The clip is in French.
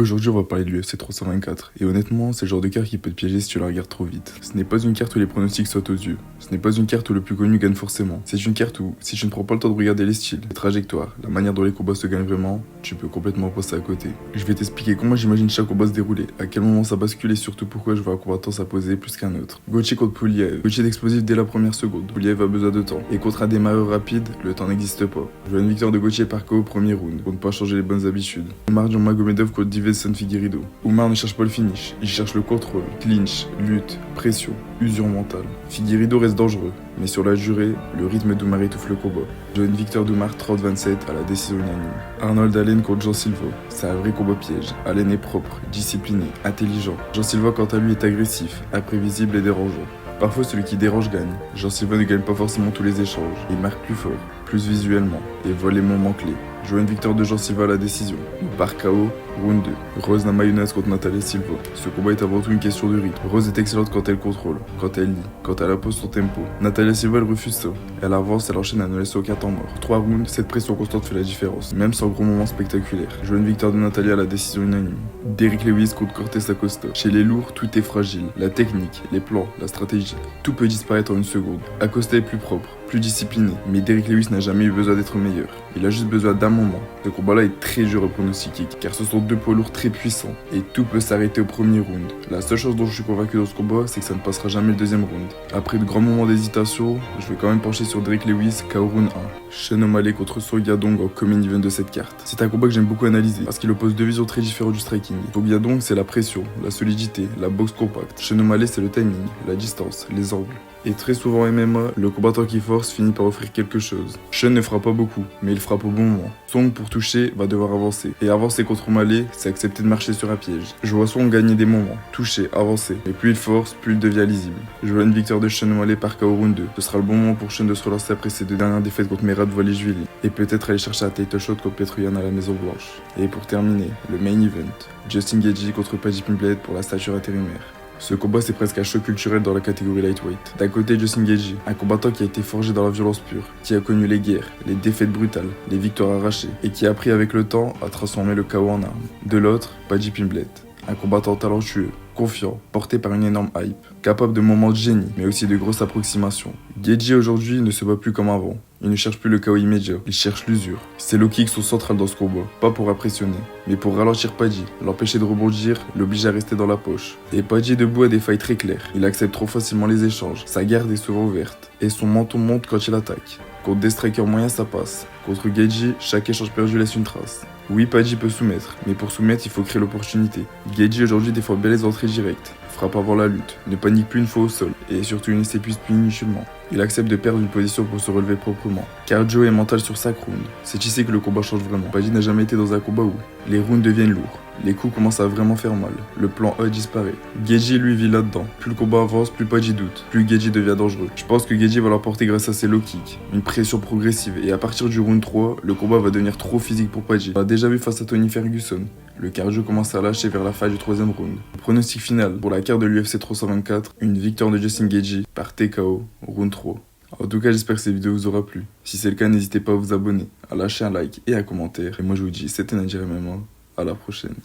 Aujourd'hui, on va parler de l'UFC 324. Et honnêtement, c'est le genre de carte qui peut te piéger si tu la regardes trop vite. Ce n'est pas une carte où les pronostics sautent aux yeux. Ce n'est pas une carte où le plus connu gagne forcément. C'est une carte où, si tu ne prends pas le temps de regarder les styles, les trajectoires, la manière dont les combats se gagnent vraiment, tu peux complètement passer à côté. Je vais t'expliquer comment j'imagine chaque combat se dérouler, à quel moment ça bascule et surtout pourquoi je vois un combattant s'imposer plus qu'un autre. Gauthier contre Pouliev. Gauthier d'explosif dès la première seconde. Pouliev a besoin de temps. Et contre un démarreur rapide, le temps n'existe pas. Je vois une victoire de Gauthier par KO au premier round, pour ne pas changer les bonnes habitudes. Omar Nurmagomedov contre Deiveson Figueiredo. Omar ne cherche pas le finish, il cherche le contrôle, clinch, lutte, pression, usure mentale. Figueiredo reste dangereux, mais sur la durée, le rythme d'Omar étouffe le combat. Je vois une victoire d'Omar 30-27 à la décision unanime. Arnold Allen contre Jean Silva. C'est un vrai combat piège. Allen est propre, discipliné, intelligent. Jean Silva quant à lui est agressif, imprévisible et dérangeant. Parfois celui qui dérange gagne. Jean Silva ne gagne pas forcément tous les échanges. Il marque plus fort, plus visuellement, et voit les moments clés. Je vois une victoire de Jean Silva à la décision. Par KO, round 2. Rose Namajunas contre Natalia Silva. Ce combat est avant tout une question de rythme. Rose est excellente quand elle contrôle, quand elle lit, quand elle impose son tempo. Natalia Silva elle refuse ça. Elle avance, elle enchaîne, elle ne laisse aucun temps mort. 3 rounds, cette pression constante fait la différence, même sans gros moments spectaculaires. Je vois une victoire de Natalia à la décision unanime. Derrick Lewis contre Cortés Acosta. Chez les lourds, tout est fragile. La technique, les plans, la stratégie, tout peut disparaître en une seconde. Acosta est plus propre, plus discipliné, mais Derrick Lewis n'a jamais eu besoin d'être meilleur. Il a juste besoin d'un moment. Ce combat-là est très dur à pronostiquer, car ce sont deux poids lourds très puissants, et tout peut s'arrêter au premier round. La seule chose dont je suis convaincu dans ce combat, c'est que ça ne passera jamais le deuxième round. Après de grands moments d'hésitation, je vais quand même pencher sur Derrick Lewis, KO round 1. Sean O'Malley contre Song Yadong en common event de cette carte. C'est un combat que j'aime beaucoup analyser, parce qu'il oppose deux visions très différentes du striking. Song Yadong, c'est la pression, la solidité, la boxe compacte. Sean O'Malley, c'est le timing, la distance, les angles. Et très souvent en MMA, le combattant qui force finit par offrir quelque chose. Sean ne fera pas beaucoup, mais il frappe au bon moment. Song, pour toucher, va devoir avancer. Et avancer contre O'Malley, c'est accepter de marcher sur un piège. Je vois Song gagner des moments, toucher, avancer. Mais plus il force, plus il devient lisible. Je vois une victoire de Sean O'Malley par KO round 2. Ce sera le bon moment pour Sean de se relancer après ses deux dernières défaites contre Merab Dvalishvili. Et peut-être aller chercher un title shot contre Petroyan à la Maison Blanche. Et pour terminer, le main event. Justin Gaethje contre Paddy Pimblett pour la stature intérimaire. Ce combat, c'est presque un choc culturel dans la catégorie lightweight. D'un côté, Justin Gaethje, un combattant qui a été forgé dans la violence pure, qui a connu les guerres, les défaites brutales, les victoires arrachées, et qui a appris avec le temps à transformer le chaos en arme. De l'autre, Paddy Pimblett, un combattant talentueux, confiant, porté par une énorme hype, capable de moments de génie, mais aussi de grosses approximations. Gaethje aujourd'hui ne se bat plus comme avant. Il ne cherche plus le chaos immédiat, il cherche l'usure. Ses low kicks sont centrales dans ce combat, pas pour impressionner, mais pour ralentir Paddy, l'empêcher de rebondir, l'obliger à rester dans la poche. Et Paddy debout a des failles très claires, il accepte trop facilement les échanges, sa garde est souvent ouverte, et son menton monte quand il attaque. Contre des strikers moyens ça passe, contre Gaethje, chaque échange perdu laisse une trace. Oui, Paddy peut soumettre, mais pour soumettre, il faut créer l'opportunité. Gaethje aujourd'hui défend bien les entrées directes, frappe avant la lutte, ne panique plus une fois au sol, et surtout il ne s'épuise plus inutilement. Il accepte de perdre une position pour se relever proprement. Cardio et mental sur 5 rounds. C'est ici que le combat change vraiment. Paddy n'a jamais été dans un combat où les rounds deviennent lourds. Les coups commencent à vraiment faire mal. Le plan A disparaît. Gaethje lui vit là-dedans. Plus le combat avance, plus Paddy doute. Plus Gaethje devient dangereux. Je pense que Gaethje va l'emporter grâce à ses low kicks. Une pression progressive. Et à partir du round 3, le combat va devenir trop physique pour Paddy. On l'a déjà vu face à Tony Ferguson. Le cardio commence à lâcher vers la fin du 3e round. Le pronostic final pour la carte de l'UFC 324, une victoire de Justin Gaethje par TKO, round 3. En tout cas, j'espère que cette vidéo vous aura plu. Si c'est le cas, n'hésitez pas à vous abonner, à lâcher un like et un commentaire. Et moi je vous dis, c'était Nadir MMA, à la prochaine.